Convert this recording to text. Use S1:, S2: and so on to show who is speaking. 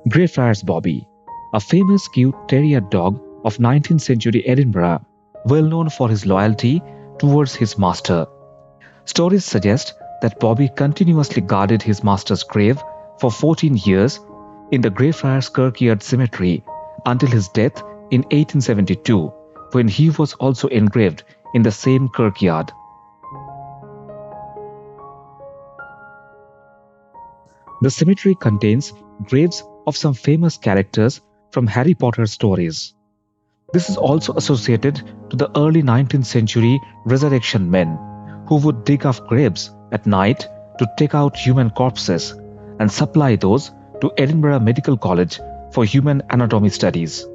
S1: Greyfriars Bobby, a famous cute terrier dog of 19th century Edinburgh, well known for his loyalty towards his master. Stories suggest that Bobby continuously guarded his master's grave for 14 years in the Greyfriars Kirkyard Cemetery until his death in 1872, when he was also engraved in the same kirkyard. The cemetery contains graves of some famous characters from Harry Potter stories. This is also associated to the early 19th century resurrection men who would dig up graves at night to take out human corpses and supply those to Edinburgh Medical College for human anatomy studies.